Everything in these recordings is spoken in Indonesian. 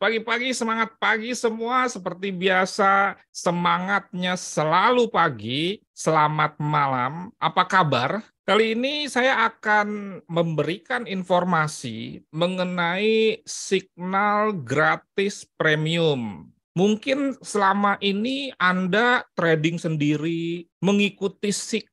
Pagi-pagi, semangat pagi semua. Seperti biasa, semangatnya selalu pagi. Selamat malam. Apa kabar? Kali ini saya akan memberikan informasi mengenai signal gratis premium. Mungkin selama ini Anda trading sendiri, mengikuti signal,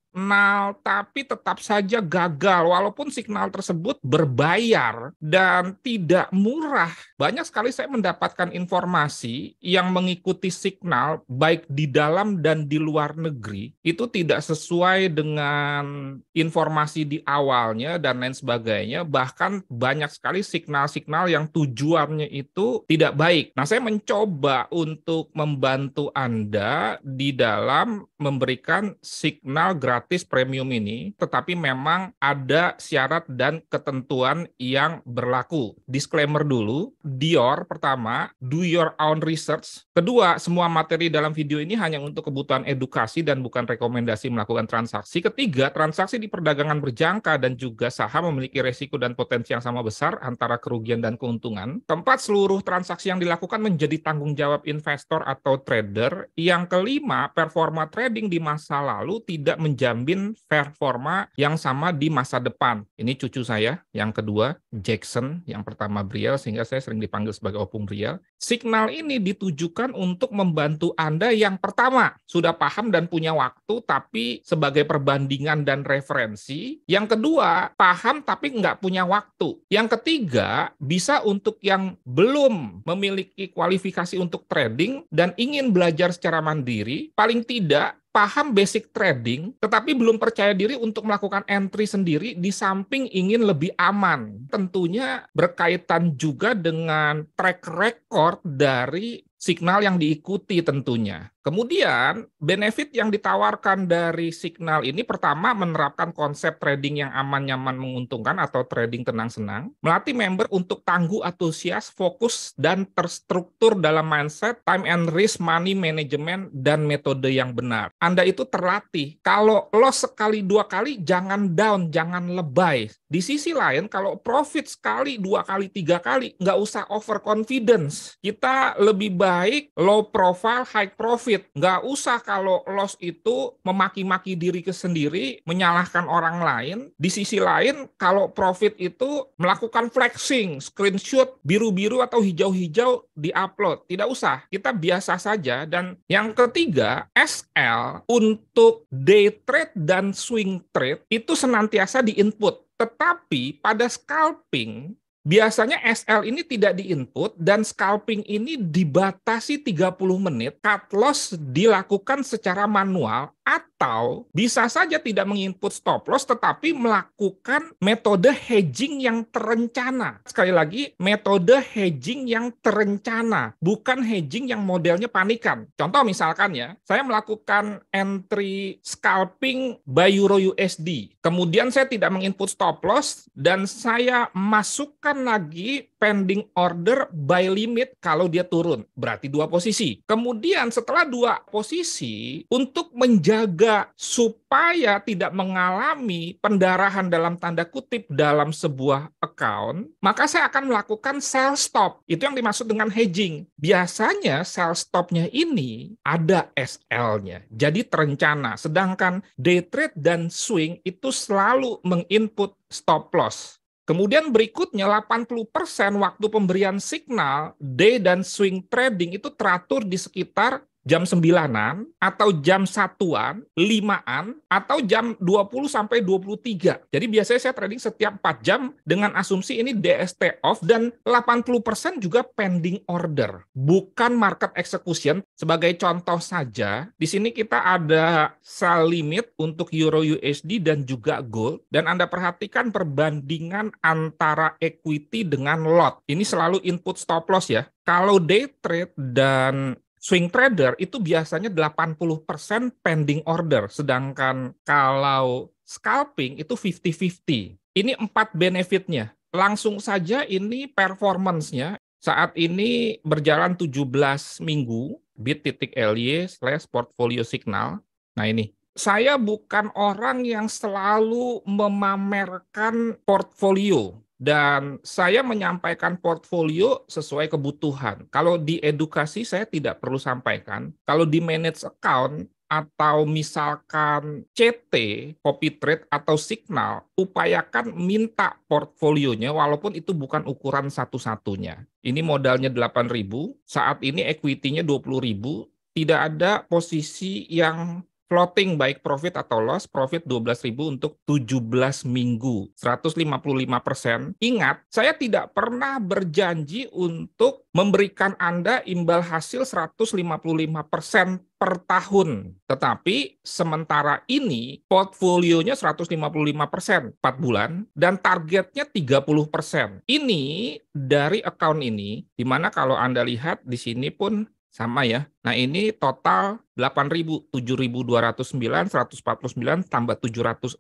tapi tetap saja gagal, walaupun signal tersebut berbayar dan tidak murah. Banyak sekali saya mendapatkan informasi yang mengikuti signal, baik di dalam dan di luar negeri, itu tidak sesuai dengan informasi di awalnya dan lain sebagainya. Bahkan banyak sekali signal-signal yang tujuannya itu tidak baik. Nah, saya mencoba untuk membantu Anda di dalam memberikan signal gratis premium ini, tetapi memang ada syarat dan ketentuan yang berlaku. Disclaimer dulu, Dior pertama, do your own research. Kedua, semua materi dalam video ini hanya untuk kebutuhan edukasi dan bukan rekomendasi melakukan transaksi. Ketiga, transaksi di perdagangan berjangka dan juga saham memiliki resiko dan potensi yang sama besar antara kerugian dan keuntungan. Keempat, seluruh transaksi yang dilakukan menjadi tanggung jawab investor atau trader. Yang kelima, performa trading di masa lalu tidak menjamin performa yang sama di masa depan. Ini cucu saya, yang kedua, Jackson, yang pertama Briel, sehingga saya sering dipanggil sebagai Opung Briel. Signal ini ditujukan untuk membantu Anda yang pertama, sudah paham dan punya waktu, tapi sebagai perbandingan dan referensi. Yang kedua, paham tapi nggak punya waktu. Yang ketiga, bisa untuk yang belum memiliki kualifikasi untuk trading dan ingin belajar secara mandiri, paling tidak paham basic trading, tetapi belum percaya diri untuk melakukan entry sendiri di samping ingin lebih aman. Tentunya berkaitan juga dengan track record dari signal yang diikuti tentunya. Kemudian, benefit yang ditawarkan dari signal ini pertama menerapkan konsep trading yang aman, nyaman, menguntungkan atau trading tenang-senang, melatih member untuk tangguh, antusias, fokus, dan terstruktur dalam mindset, time and risk, money management, dan metode yang benar. Anda itu terlatih. Kalau loss sekali, dua kali, jangan down, jangan lebay. Di sisi lain, kalau profit sekali, dua kali, tiga kali, nggak usah overconfidence. Kita lebih baik low profile, high profit. Nggak usah kalau loss itu memaki-maki diri sendiri, menyalahkan orang lain. Di sisi lain, kalau profit itu melakukan flexing, screenshot biru-biru atau hijau-hijau di-upload. Tidak usah, kita biasa saja. Dan yang ketiga, SL untuk day trade dan swing trade itu senantiasa di-input. Tetapi pada scalping, biasanya SL ini tidak di-input dan scalping ini dibatasi 30 menit, cut loss dilakukan secara manual atau bisa saja tidak menginput stop loss tetapi melakukan metode hedging yang terencana. Sekali lagi, metode hedging yang terencana, bukan hedging yang modelnya panikan. Contoh misalkan ya, saya melakukan entry scalping buy Euro USD. Kemudian saya tidak menginput stop loss dan saya masukkan lagi pending order buy limit kalau dia turun. Berarti dua posisi. Kemudian setelah dua posisi, untuk menjaga supaya tidak mengalami pendarahan dalam tanda kutip dalam sebuah account, maka saya akan melakukan sell stop. Itu yang dimaksud dengan hedging. Biasanya sell stopnya ini ada SL-nya. Jadi terencana. Sedangkan day trade dan swing itu selalu menginput stop loss. Kemudian berikutnya 80% waktu pemberian signal day dan swing trading itu teratur di sekitar jam 9-an atau jam 1-an, 5-an, atau jam 20 sampai 23. Jadi biasanya saya trading setiap 4 jam dengan asumsi ini DST off dan 80% juga pending order, bukan market execution. Sebagai contoh saja, di sini kita ada sell limit untuk Euro USD dan juga gold, dan Anda perhatikan perbandingan antara equity dengan lot. Ini selalu input stop loss ya. Kalau day trade dan swing trader itu biasanya 80% pending order, sedangkan kalau scalping itu 50-50. Ini 4 benefitnya. Langsung saja ini performance-nya saat ini berjalan 17 minggu, bit.ly/portfolio signal. Nah ini, saya bukan orang yang selalu memamerkan portfolio. dan saya menyampaikan portfolio sesuai kebutuhan. Kalau di edukasi saya tidak perlu sampaikan. Kalau di manage account atau misalkan CT, copy trade atau signal, upayakan minta portfolionya walaupun itu bukan ukuran satu-satunya. Ini modalnya 8.000, saat ini equity-nya 20.000, tidak ada posisi yang floating baik profit atau loss, profit 12.000 untuk 17 minggu, 155%. Ingat, saya tidak pernah berjanji untuk memberikan Anda imbal hasil 155% per tahun. Tetapi sementara ini portfolionya 155% 4 bulan dan targetnya 30%. Ini dari account ini, di mana kalau Anda lihat di sini pun sama ya. Nah ini total 8.000, 7.209, 149 tambah 706.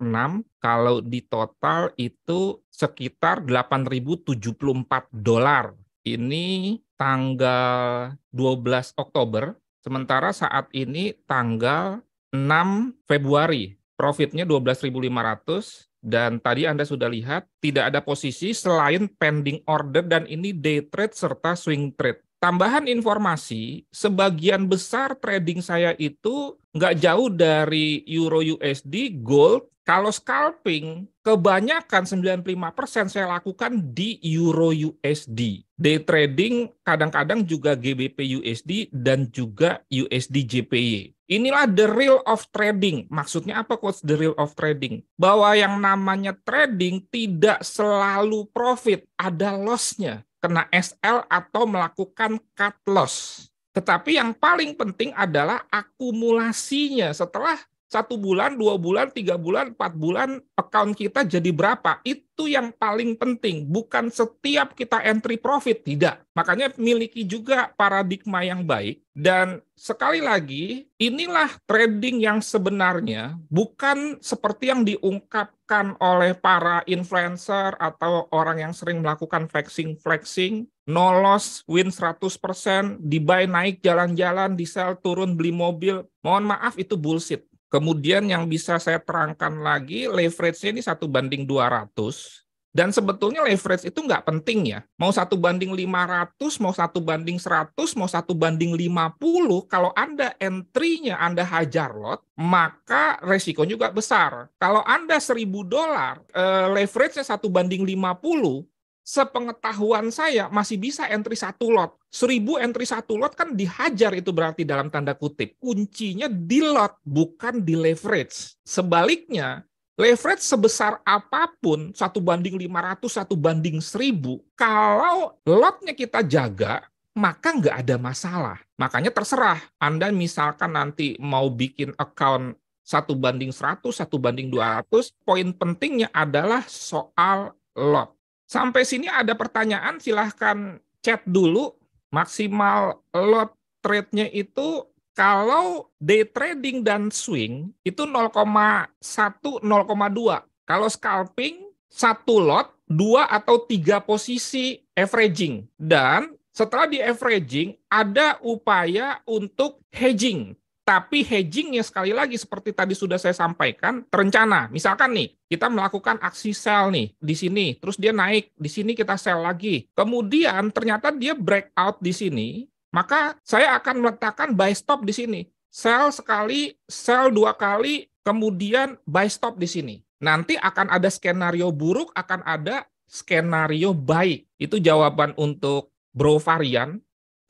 Kalau di total itu sekitar 8.074 dolar. Ini tanggal 12 Oktober, sementara saat ini tanggal 6 Februari. Profitnya 12.500. Dan tadi Anda sudah lihat, tidak ada posisi selain pending order dan ini day trade serta swing trade. Tambahan informasi, sebagian besar trading saya itu nggak jauh dari Euro USD, Gold. Kalau scalping, kebanyakan 95% saya lakukan di Euro USD. Day trading kadang-kadang juga GBP USD dan juga USD JPY. Inilah the real of trading. Maksudnya apa coach the real of trading? Bahwa yang namanya trading tidak selalu profit, ada loss-nya. Kena SL atau melakukan cut loss. Tetapi yang paling penting adalah akumulasinya. Setelah 1 bulan, 2 bulan, 3 bulan, 4 bulan, account kita jadi berapa? Itu yang paling penting. Bukan setiap kita entry profit, tidak. Makanya miliki juga paradigma yang baik. Dan sekali lagi, inilah trading yang sebenarnya bukan seperti yang diungkapkan oleh para influencer atau orang yang sering melakukan flexing, no loss, win 100%, di buy naik jalan-jalan, di sell turun beli mobil. Mohon maaf itu bullshit. Kemudian yang bisa saya terangkan lagi, leverage-nya ini 1:200. Dan sebetulnya leverage itu nggak penting ya. Mau 1:500, mau 1:100, mau 1:50, kalau Anda entry-nya Anda hajar lot, maka resiko juga besar. Kalau Anda $1.000, leverage-nya 1:50, sepengetahuan saya masih bisa entry 1 lot. 1.000 entry 1 lot kan dihajar itu berarti dalam tanda kutip. Kuncinya di lot, bukan di leverage. Sebaliknya, leverage sebesar apapun, 1:500, 1:1000, kalau lotnya kita jaga, maka nggak ada masalah. Makanya terserah. Anda misalkan nanti mau bikin account 1:100, 1:200, poin pentingnya adalah soal lot. Sampai sini ada pertanyaan, silahkan chat dulu. Maksimal lot trade-nya itu kalau day trading dan swing itu 0,1, 0,2. Kalau scalping, 1 lot, 2 atau 3 posisi averaging. Dan setelah di averaging, ada upaya untuk hedging. Tapi hedgingnya sekali lagi seperti tadi sudah saya sampaikan, terencana. Misalkan nih, kita melakukan aksi sell nih di sini, terus dia naik, di sini kita sell lagi. Kemudian ternyata dia breakout di sini, maka saya akan meletakkan buy stop di sini. Sell sekali, sell 2 kali, kemudian buy stop di sini. Nanti akan ada skenario buruk, akan ada skenario baik. Itu jawaban untuk bro varian.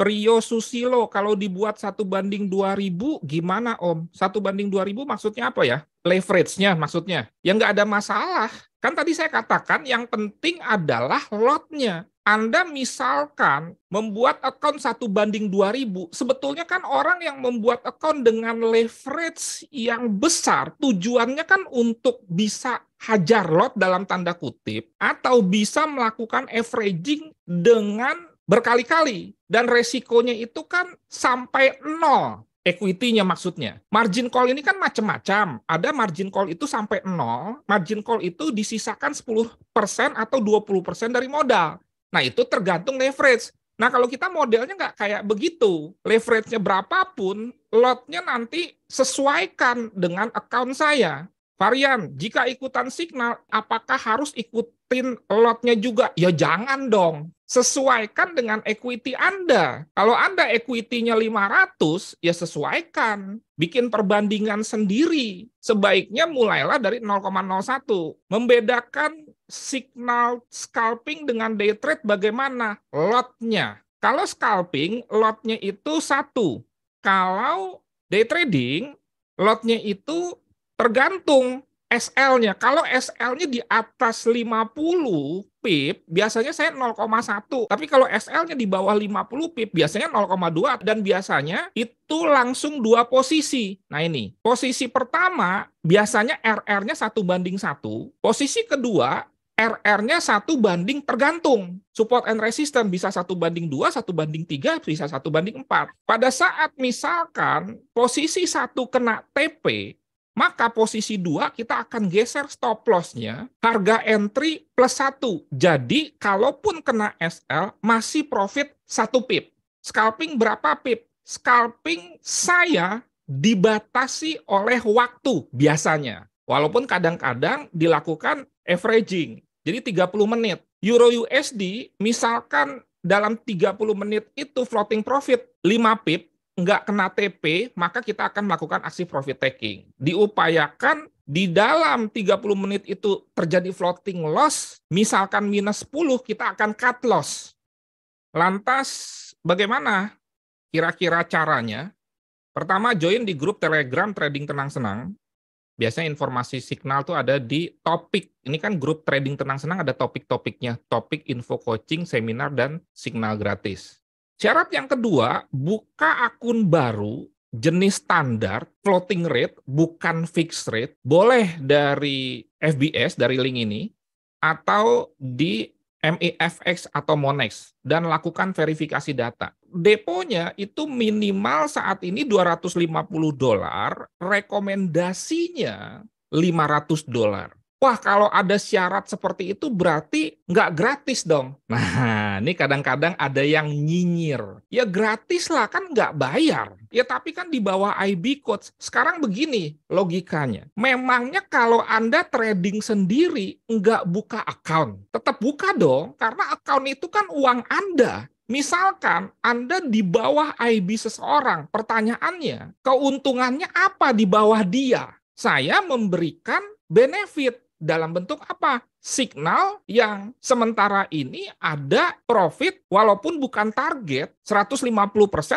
Trio Susilo kalau dibuat 1:2000 gimana Om? 1:2000 maksudnya apa ya? Leverage-nya maksudnya. Ya nggak ada masalah. Kan tadi saya katakan yang penting adalah lot-nya. Anda misalkan membuat account 1:2000, sebetulnya kan orang yang membuat account dengan leverage yang besar, tujuannya kan untuk bisa hajar lot dalam tanda kutip, atau bisa melakukan averaging dengan berkali-kali, dan resikonya itu kan sampai 0 equity-nya maksudnya. Margin call ini kan macam-macam. Ada margin call itu sampai 0, margin call itu disisakan 10% atau 20% dari modal. Nah itu tergantung leverage. Nah kalau kita modelnya nggak kayak begitu, leverage-nya berapapun, lot-nya nanti sesuaikan dengan account saya. Varian, jika ikutan signal, apakah harus ikutin lotnya juga? Ya jangan dong. Sesuaikan dengan equity Anda. Kalau Anda equity-nya 500, ya sesuaikan. Bikin perbandingan sendiri. Sebaiknya mulailah dari 0,01. Membedakan signal scalping dengan day trade bagaimana? Lotnya. Kalau scalping, lotnya itu 1. Kalau day trading, lotnya itu tergantung SL-nya. Kalau SL-nya di atas 50 pip, biasanya saya 0,1. Tapi kalau SL-nya di bawah 50 pip, biasanya 0,2. Dan biasanya itu langsung 2 posisi. Nah ini, posisi pertama, biasanya RR-nya 1:1. Posisi kedua, RR-nya 1 banding tergantung. Support and resistance bisa 1:2, 1:3, bisa 1:4. Pada saat misalkan posisi 1 kena TP, maka posisi 2 kita akan geser stop loss-nya, harga entry plus 1. Jadi, kalaupun kena SL, masih profit 1 pip. Scalping berapa pip? Scalping saya dibatasi oleh waktu biasanya. Walaupun kadang-kadang dilakukan averaging. Jadi 30 menit. Euro USD, misalkan dalam 30 menit itu floating profit 5 pip, nggak kena TP, maka kita akan melakukan aksi profit taking. Diupayakan di dalam 30 menit itu terjadi floating loss, misalkan minus 10, kita akan cut loss. Lantas, bagaimana kira-kira caranya? Pertama, join di grup Telegram Trading Tenang Senang. Biasanya informasi signal tuh ada di topik. Ini kan grup Trading Tenang Senang ada topik-topiknya. Topik, info coaching, seminar, dan signal gratis. Syarat yang kedua, buka akun baru jenis standar, floating rate, bukan fixed rate. Boleh dari FBS, dari link ini, atau di MEFX atau Monex, dan lakukan verifikasi data. Deponya itu minimal saat ini $250, rekomendasinya $500. Wah, kalau ada syarat seperti itu berarti nggak gratis dong. Nah, ini kadang-kadang ada yang nyinyir. Ya gratis lah, kan nggak bayar. Ya tapi kan di bawah IB Codes. Sekarang begini logikanya. Memangnya kalau Anda trading sendiri nggak buka account? Tetap buka dong, karena account itu kan uang Anda. Misalkan Anda di bawah IB seseorang, pertanyaannya, keuntungannya apa di bawah dia? Saya memberikan benefit. Dalam bentuk apa? Signal yang sementara ini ada profit walaupun bukan target 150%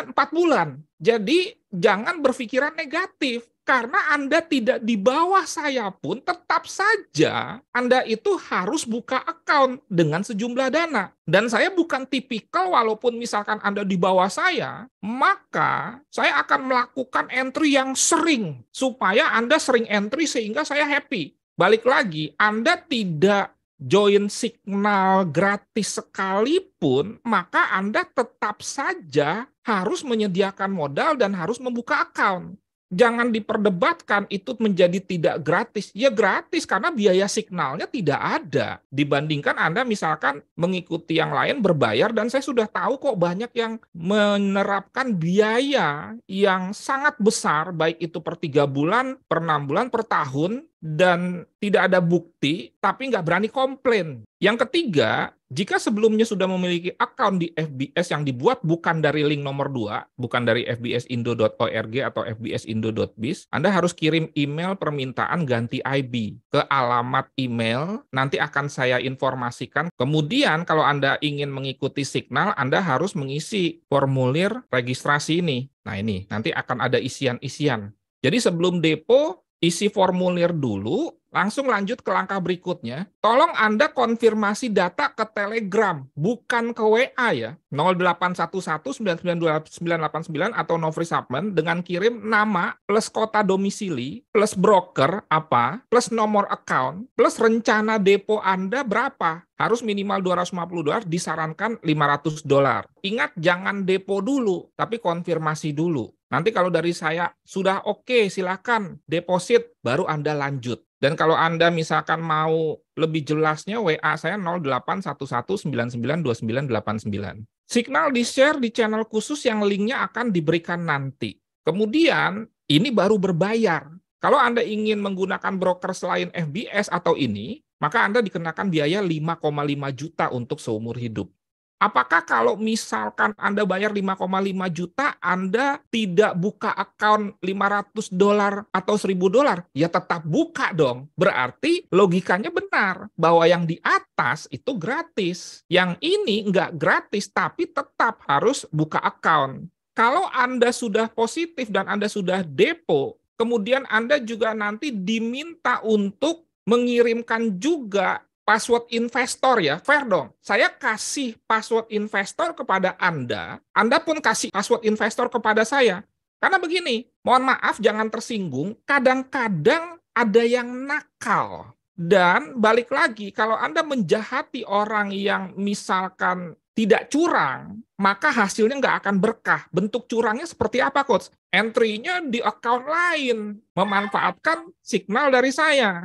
4 bulan. Jadi jangan berpikiran negatif. Karena Anda tidak di bawah saya pun tetap saja Anda itu harus buka account dengan sejumlah dana. Dan saya bukan tipikal walaupun misalkan Anda di bawah saya, maka saya akan melakukan entry yang sering. Supaya Anda sering entry sehingga saya happy. Balik lagi, Anda tidak join signal gratis sekalipun, maka Anda tetap saja harus menyediakan modal dan harus membuka account. Jangan diperdebatkan itu menjadi tidak gratis. Ya gratis karena biaya signalnya tidak ada. Dibandingkan Anda misalkan mengikuti yang lain berbayar, dan saya sudah tahu kok banyak yang menerapkan biaya yang sangat besar, baik itu per 3 bulan, per 6 bulan, per tahun, dan tidak ada bukti, tapi nggak berani komplain. Yang ketiga, jika sebelumnya sudah memiliki account di FBS yang dibuat bukan dari link nomor 2, bukan dari fbsindo.org atau fbsindo.biz, Anda harus kirim email permintaan ganti IB ke alamat email, nanti akan saya informasikan. Kemudian kalau Anda ingin mengikuti signal, Anda harus mengisi formulir registrasi ini. Nah ini, nanti akan ada isian-isian. Jadi sebelum depo, isi formulir dulu, langsung lanjut ke langkah berikutnya. Tolong Anda konfirmasi data ke Telegram, bukan ke WA ya. 0811992989 atau no free submit dengan kirim nama plus kota domisili plus broker apa plus nomor account plus rencana depo Anda berapa. Harus minimal $250, disarankan $500. Ingat jangan depo dulu, tapi konfirmasi dulu. Nanti kalau dari saya sudah oke, silakan deposit, baru Anda lanjut. Dan kalau Anda misalkan mau lebih jelasnya, WA saya 0811992989. Signal di-share di channel khusus yang linknya akan diberikan nanti. Kemudian, ini baru berbayar. Kalau Anda ingin menggunakan broker selain FBS atau ini, maka Anda dikenakan biaya 5,5 juta untuk seumur hidup. Apakah kalau misalkan Anda bayar 5,5 juta, Anda tidak buka akun $500 atau $1.000? Ya tetap buka dong. Berarti logikanya benar, bahwa yang di atas itu gratis. Yang ini nggak gratis, tapi tetap harus buka akun. Kalau Anda sudah positif dan Anda sudah depo, kemudian Anda juga nanti diminta untuk mengirimkan juga password investor ya, fair dong. Saya kasih password investor kepada Anda pun kasih password investor kepada saya. Karena begini, mohon maaf jangan tersinggung, kadang-kadang ada yang nakal. Dan balik lagi, kalau Anda menjahati orang yang misalkan tidak curang, maka hasilnya nggak akan berkah. Bentuk curangnya seperti apa, Coach? Entry-nya di account lain, memanfaatkan signal dari saya.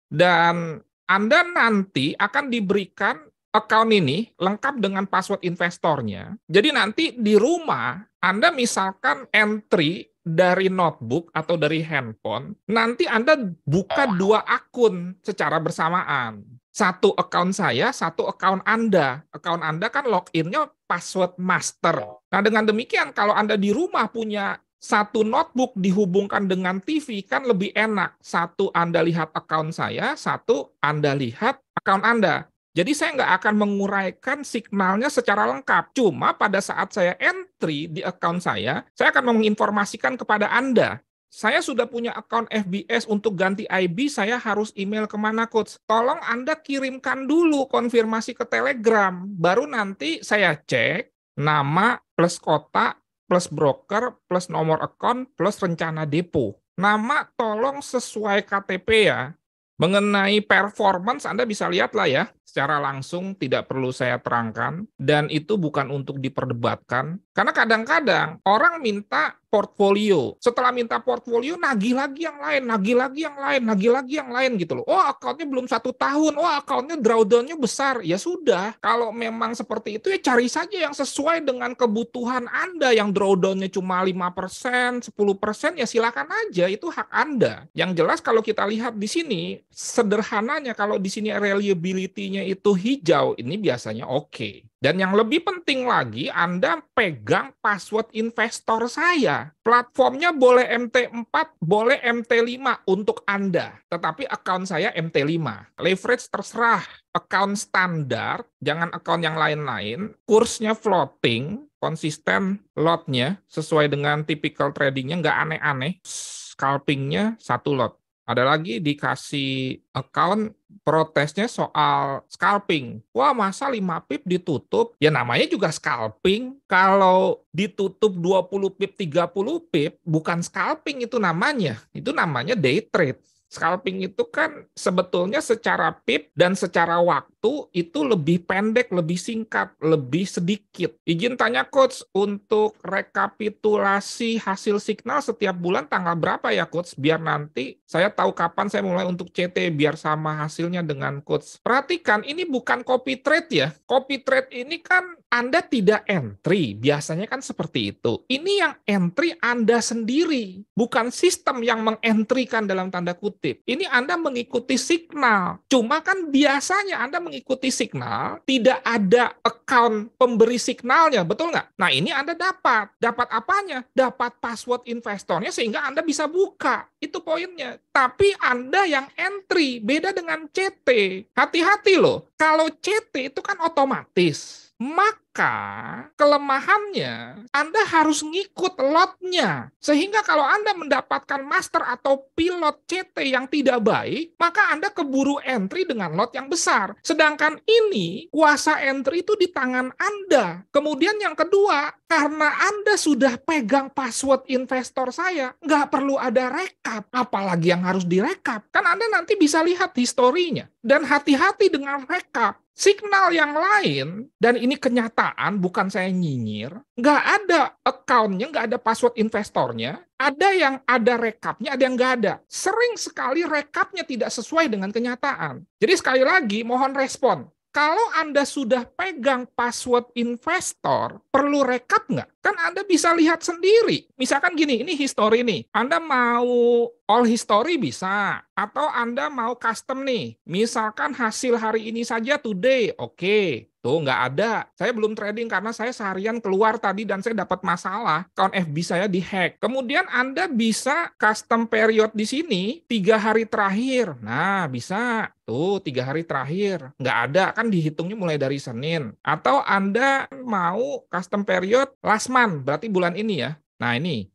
Dan Anda nanti akan diberikan account ini lengkap dengan password investornya. Jadi nanti di rumah, Anda misalkan entry dari notebook atau dari handphone, nanti Anda buka 2 akun secara bersamaan. Satu account saya, satu account Anda. Account Anda kan login-nya password master. Nah, dengan demikian kalau Anda di rumah punya satu notebook dihubungkan dengan TV kan lebih enak. Satu Anda lihat akun saya, satu Anda lihat akun Anda. Jadi saya nggak akan menguraikan signalnya secara lengkap. Cuma pada saat saya entry di akun saya akan menginformasikan kepada Anda. Saya sudah punya akun FBS untuk ganti IB, saya harus email kemana, Coach? Tolong Anda kirimkan dulu konfirmasi ke Telegram. Baru nanti saya cek nama plus kota, plus broker, plus nomor account, plus rencana depo. Nama tolong sesuai KTP ya. Mengenai performance Anda bisa lihat lah ya, secara langsung tidak perlu saya terangkan, dan itu bukan untuk diperdebatkan, karena kadang-kadang orang minta portfolio, setelah minta portfolio nagih lagi yang lain, nagih lagi yang lain, nagih lagi yang lain gitu loh. Oh akunnya belum 1 tahun, oh akunnya drawdown-nya besar, ya sudah, kalau memang seperti itu ya cari saja yang sesuai dengan kebutuhan Anda, yang drawdown-nya cuma 5%, 10%, ya silakan aja, itu hak Anda. Yang jelas kalau kita lihat di sini, sederhananya kalau di sini reliability-nya itu hijau, ini biasanya oke. Dan yang lebih penting lagi, Anda pegang password investor saya. Platformnya boleh MT4, boleh MT5 untuk Anda. Tetapi akun saya MT5. Leverage terserah. Akun standar, jangan akun yang lain-lain. Kursnya floating, konsisten lotnya, sesuai dengan typical tradingnya, nggak aneh-aneh. Scalpingnya 1 lot. Ada lagi dikasih account protesnya soal scalping. Wah, masa 5 pip ditutup? Ya namanya juga scalping. Kalau ditutup 20 pip, 30 pip, bukan scalping itu namanya. Itu namanya day trade. Scalping itu kan sebetulnya secara pip dan secara waktu itu lebih pendek, lebih singkat, lebih sedikit. Izin tanya Coach, untuk rekapitulasi hasil signal setiap bulan tanggal berapa ya Coach? Biar nanti saya tahu kapan saya mulai untuk CT, biar sama hasilnya dengan Coach. Perhatikan, ini bukan copy trade ya. Copy trade ini kan Anda tidak entry, biasanya kan seperti itu. Ini yang entry Anda sendiri, bukan sistem yang mengentrykan dalam tanda kutip. Ini Anda mengikuti signal. Cuma kan biasanya Anda mengikuti signal, tidak ada account pemberi signalnya, betul nggak? Nah ini Anda dapat. Dapat apanya? Dapat password investornya sehingga Anda bisa buka. Itu poinnya. Tapi Anda yang entry, beda dengan CT. Hati-hati loh. Kalau CT itu kan otomatis. Maka kelemahannya Anda harus ngikut lotnya. Sehingga kalau Anda mendapatkan master atau pilot CT yang tidak baik, maka Anda keburu entry dengan lot yang besar. Sedangkan ini kuasa entry itu di tangan Anda. Kemudian yang kedua, karena Anda sudah pegang password investor saya, nggak perlu ada rekap. Apalagi yang harus direkap. Kan Anda nanti bisa lihat historinya. Dan hati-hati dengan rekap. Signal yang lain, dan ini kenyataan, bukan saya nyinyir, nggak ada account-nya, nggak ada password investornya, ada yang ada rekapnya, ada yang nggak ada. Sering sekali rekapnya tidak sesuai dengan kenyataan. Jadi sekali lagi, mohon respon. Kalau Anda sudah pegang password investor, perlu rekap nggak? Kan Anda bisa lihat sendiri. Misalkan gini, ini history nih. Anda mau all history bisa, atau Anda mau custom nih. Misalkan hasil hari ini saja today, oke. Tuh nggak ada. Saya belum trading karena saya seharian keluar tadi dan saya dapat masalah. Account FB saya dihack. Kemudian Anda bisa custom period di sini 3 hari terakhir. Nah, bisa. Tuh 3 hari terakhir. Nggak ada, kan dihitungnya mulai dari Senin. Atau Anda mau custom period last month, berarti bulan ini ya. Nah, ini.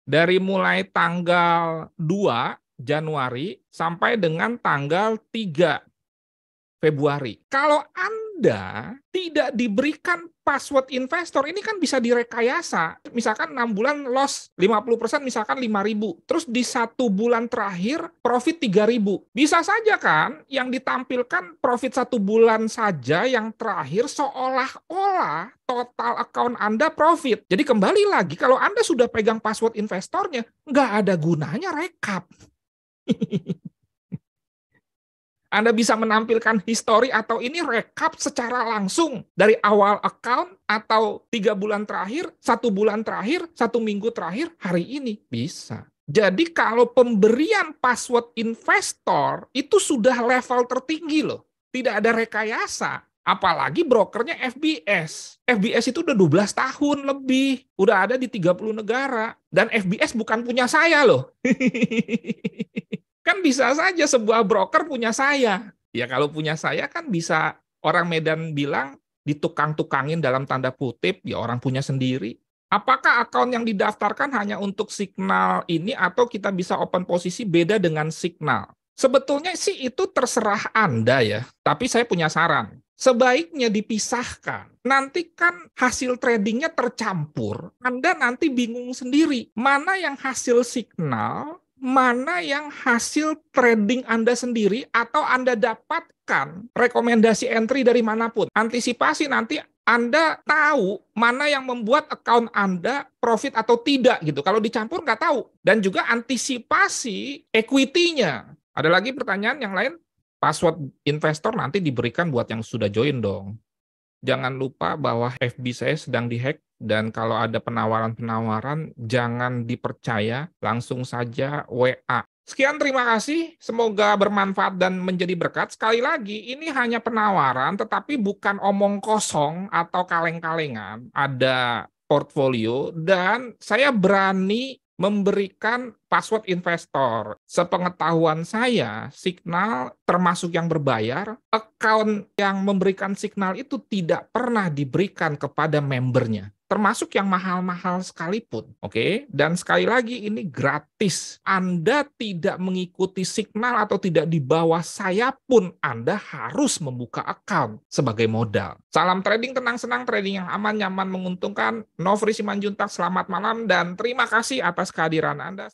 Dari mulai tanggal 2 Januari sampai dengan tanggal 3 Februari. Kalau Anda tidak diberikan password investor, ini kan bisa direkayasa. Misalkan 6 bulan loss 50%, misalkan 5.000. Terus di 1 bulan terakhir profit 3.000. Bisa saja kan yang ditampilkan profit 1 bulan saja yang terakhir seolah-olah total account Anda profit. Jadi kembali lagi, kalau Anda sudah pegang password investornya, nggak ada gunanya rekap. Anda bisa menampilkan history atau ini rekap secara langsung dari awal account atau 3 bulan terakhir, 1 bulan terakhir, 1 minggu terakhir, hari ini. Bisa. Jadi kalau pemberian password investor itu sudah level tertinggi loh. Tidak ada rekayasa. Apalagi brokernya FBS. FBS itu udah 12 tahun lebih. Udah ada di 30 negara. Dan FBS bukan punya saya loh. Kan bisa saja sebuah broker punya saya. Ya kalau punya saya kan bisa orang Medan bilang ditukang-tukangin dalam tanda kutip, ya orang punya sendiri. Apakah akun yang didaftarkan hanya untuk signal ini atau kita bisa open posisi beda dengan signal? Sebetulnya sih itu terserah Anda ya, tapi saya punya saran. Sebaiknya dipisahkan. Nanti kan hasil tradingnya tercampur. Anda nanti bingung sendiri. Mana yang hasil signal, mana yang hasil trading Anda sendiri atau Anda dapatkan rekomendasi entry dari manapun. Antisipasi nanti Anda tahu mana yang membuat account Anda profit atau tidak gitu. Kalau dicampur nggak tahu. Dan juga antisipasi equity-nya. Ada lagi pertanyaan yang lain? Password investor nanti diberikan buat yang sudah join dong. Jangan lupa bahwa FB saya sedang dihack dan kalau ada penawaran-penawaran jangan dipercaya, langsung saja WA. Sekian, terima kasih. Semoga bermanfaat dan menjadi berkat. Sekali lagi, ini hanya penawaran tetapi bukan omong kosong atau kaleng-kalengan. Ada portfolio dan saya berani memberikan password investor. Sepengetahuan saya, Signal termasuk yang berbayar, account yang memberikan Signal itu tidak pernah diberikan kepada membernya. Termasuk yang mahal-mahal sekalipun. Oke? Dan sekali lagi ini gratis. Anda tidak mengikuti Signal atau tidak di bawah saya pun Anda harus membuka account sebagai modal. Salam trading tenang senang, trading yang aman, nyaman, menguntungkan. Nofri Simanjuntak, selamat malam dan terima kasih atas kehadiran Anda.